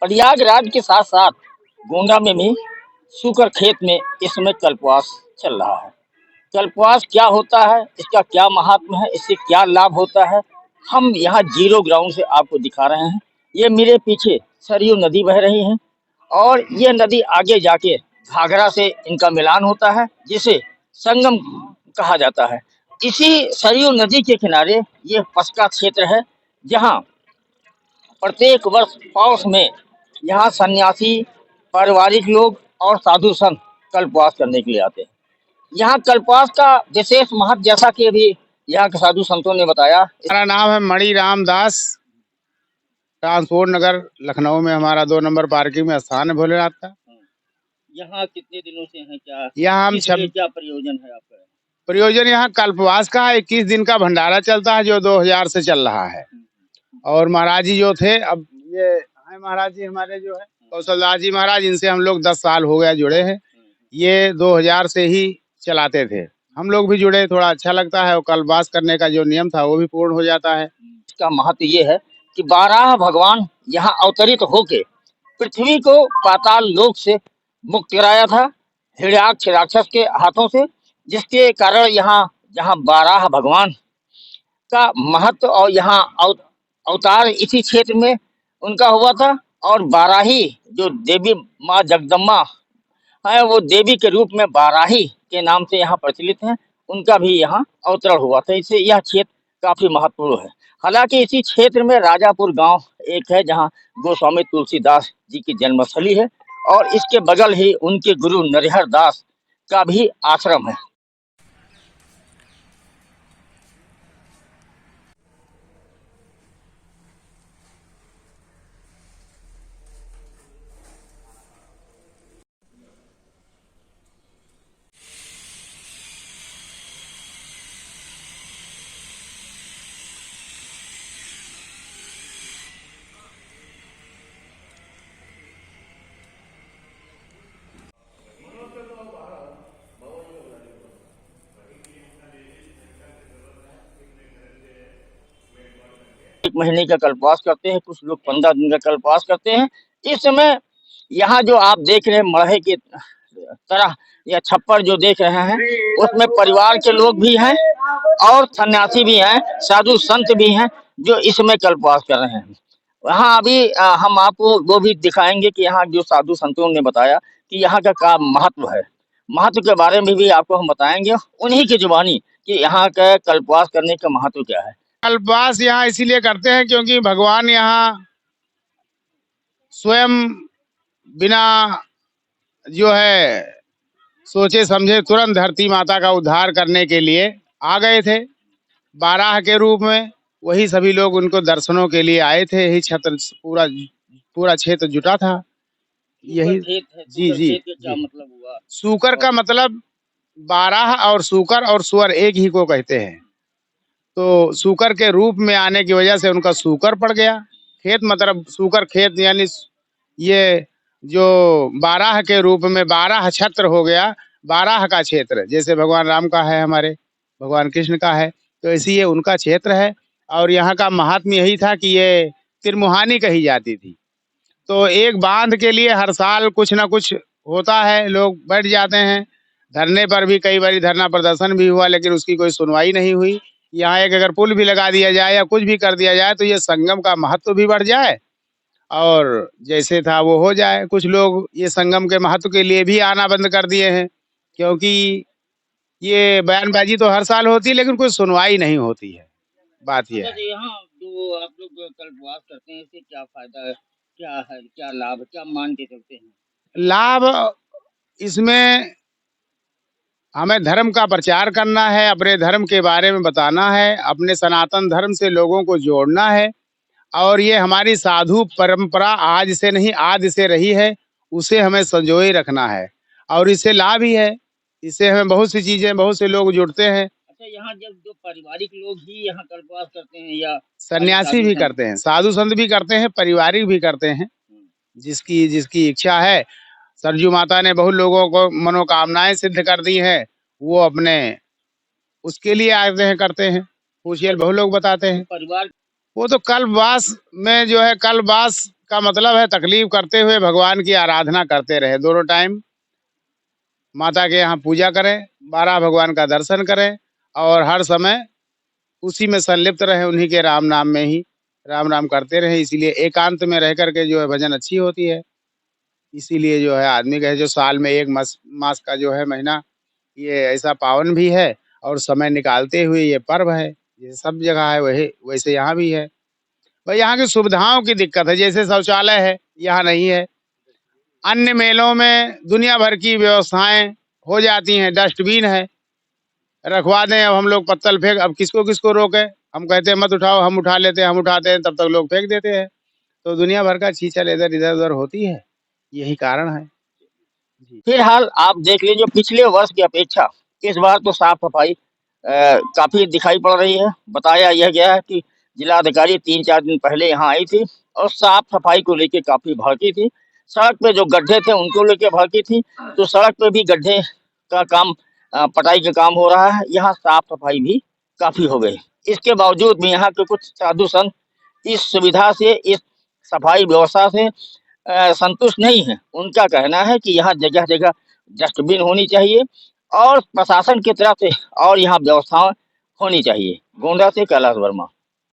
प्रयागराज के साथ साथ गोंडा में भी शुकर खेत में इस समय कल्पवास चल रहा है। कल्पवास क्या होता है, इसका क्या महात्म है, इससे क्या लाभ होता है, हम यहाँ जीरो ग्राउंड से आपको दिखा रहे हैं। ये मेरे पीछे सरयू नदी बह रही है और ये नदी आगे जाके घाघरा से इनका मिलान होता है, जिसे संगम कहा जाता है। इसी सरयू नदी के किनारे ये पसका क्षेत्र है, जहाँ प्रत्येक वर्ष पौष में यहाँ सन्यासी, पारिवारिक लोग और साधु संत कल्पवास करने के लिए आते हैं। यहाँ कल्पवास का विशेष महत्व, जैसा कि अभी यहाँ के साधु संतों ने बताया। हमारा नाम है मणि राम दास, ट्रांसपोर्ट नगर लखनऊ में हमारा 2 नंबर पार्किंग में स्थान है भोलेनाथ का। यहाँ कितने दिनों से हैं, क्या यहाँ हम क्या प्रयोजन है आपका? प्रयोजन यहाँ कल्पवास का 21 दिन का भंडारा चलता है, जो 2000 से चल रहा है। और महाराज जी जो थे, अब ये है महाराज जी हमारे जो है कौशलदास जी महाराज, इनसे हम लोग 10 साल हो गया जुड़े हैं। ये 2000 से ही चलाते थे, हम लोग भी जुड़े, थोड़ा अच्छा लगता है और कल्पवास करने का जो नियम था वो भी पूर्ण हो जाता है। इसका महत्व ये है कि 12 भगवान यहाँ अवतरित होके पृथ्वी को पाताल लोक से मुक्त कराया था हिरण्याक्ष राक्षस के हाथों से, जिसके कारण यहाँ जहाँ 12 भगवान का महत्व और यहाँ अवतार इसी क्षेत्र में उनका हुआ था। और बाराही जो देवी माँ जगदम्बा है, वो देवी के रूप में बाराही के नाम से यहाँ प्रचलित है, उनका भी यहाँ अवतरण हुआ था। इससे यह क्षेत्र काफी महत्वपूर्ण है। हालांकि इसी क्षेत्र में राजापुर गांव एक है, जहाँ गोस्वामी तुलसीदास जी की जन्मस्थली है और इसके बगल ही उनके गुरु नरिहर दास का भी आश्रम है। एक महीने का कल्पवास करते हैं, कुछ लोग 15 दिन का कल्पवास करते हैं। इस समय यहाँ जो आप देख रहे हैं मड़हे की तरह या छप्पर जो देख रहे हैं, उसमें परिवार के लोग भी हैं और सन्यासी भी हैं, साधु संत भी हैं जो इस समय कल्पवास कर रहे हैं। वहाँ अभी हम आपको वो भी दिखाएंगे कि यहाँ जो साधु संतों ने बताया कि यहाँ का क्या महत्व है। महत्व के बारे में भी आपको हम बताएंगे उन्हीं की जुबानी कि यहाँ का कल्पवास करने का महत्व क्या है। कल्पवास यहाँ इसीलिए करते हैं क्योंकि भगवान यहाँ स्वयं बिना जो है सोचे समझे तुरंत धरती माता का उद्धार करने के लिए आ गए थे 12 के रूप में। वही सभी लोग उनको दर्शनों के लिए आए थे। यही क्षेत्र पूरा क्षेत्र जुटा था। यही जी जी क्या मतलब हुआ? सूकर का मतलब 12 और सूकर और सुअर एक ही को कहते हैं, तो सूकर के रूप में आने की वजह से उनका सूकर पड़ गया। खेत मतलब सूकर खेत, यानी ये जो 12 के रूप में 12 छत्र हो गया, 12 का क्षेत्र, जैसे भगवान राम का है, हमारे भगवान कृष्ण का है, तो ऐसी ये उनका क्षेत्र है। और यहाँ का महात्म्य यही था कि ये त्रिमुहानी कही जाती थी। तो एक बांध के लिए हर साल कुछ ना कुछ होता है, लोग बैठ जाते हैं। धरने पर भी कई बार धरना प्रदर्शन भी हुआ, लेकिन उसकी कोई सुनवाई नहीं हुई। यहाँ एक अगर पुल भी लगा दिया जाए या कुछ भी कर दिया जाए तो ये संगम का महत्व भी बढ़ जाए और जैसे था वो हो जाए। कुछ लोग ये संगम के महत्व के लिए भी आना बंद कर दिए हैं, क्योंकि ये बयानबाजी तो हर साल होती है लेकिन कोई सुनवाई नहीं होती है। बात ये है। यहाँ जो आप लोग कल्पवास करते हैं, इससे क्या फायदा है, क्या है, क्या लाभ, क्या मान के चलते हैं? लाभ इसमें हमें धर्म का प्रचार करना है, अपने धर्म के बारे में बताना है, अपने सनातन धर्म से लोगों को जोड़ना है। और ये हमारी साधु परंपरा आज से नहीं आदि से रही है, उसे हमें संजोए रखना है। और इससे लाभ ही है, इससे हमें बहुत सी चीजें, बहुत से लोग जुड़ते हैं। अच्छा, यहाँ जब जो पारिवारिक लोग ही यहाँ कल्पवास करते हैं या सन्यासी भी करते हैं, साधु संत भी करते हैं, पारिवारिक भी करते हैं, जिसकी जिसकी इच्छा है। सरजू माता ने बहुत लोगों को मनोकामनाएं सिद्ध कर दी हैं, वो अपने उसके लिए आते हैं, करते हैं। पूछिए, बहुत लोग बताते हैं। परिवार वो तो कल्पवास में जो है, कल्पवास का मतलब है तकलीफ करते हुए भगवान की आराधना करते रहे, दोनों टाइम माता के यहाँ पूजा करें, 12 भगवान का दर्शन करें और हर समय उसी में संलिप्त रहे, उन्हीं के राम नाम में ही राम नाम करते रहे। इसीलिए एकांत में रह करके जो है भजन अच्छी होती है। इसीलिए जो है आदमी का जो साल में एक मास का जो है महीना, ये ऐसा पावन भी है और समय निकालते हुए ये पर्व है। ये सब जगह है, वही वैसे यहाँ भी है। भाई यहाँ की सुविधाओं की दिक्कत है, जैसे शौचालय है, यहाँ नहीं है। अन्य मेलों में दुनिया भर की व्यवस्थाएं हो जाती हैं, डस्टबिन है, रखवा दें। अब हम लोग पत्तल फेंक, अब किसको किसको रोके? हम कहते हैं मत उठाओ, हम उठा लेते हैं, हम उठाते हैं, तब तक लोग फेंक देते हैं। तो दुनिया भर का छीछल इधर इधर उधर होती है, यही कारण है। जी। फिलहाल आप देख लीजिए, पिछले वर्ष की अपेक्षा इस बार तो साफ सफाई काफी दिखाई पड़ रही है। बताया यह गया है कि जिलाधिकारी 3-4 दिन पहले यहाँ आई थी और साफ सफाई को लेके काफी भड़की थी। सड़क पे जो गड्ढे थे उनको लेके भड़की थी, तो सड़क पे भी गड्ढे का काम, पटाई का काम हो रहा है। यहाँ साफ सफाई भी काफी हो गई। इसके बावजूद भी यहाँ के कुछ साधु संत इस सुविधा से, इस सफाई व्यवस्था से संतुष्ट नहीं है। उनका कहना है कि यहाँ जगह जगह डस्टबिन होनी चाहिए और प्रशासन की तरफ से और यहाँ व्यवस्थाएं होनी चाहिए। गोंडा से कैलाश वर्मा।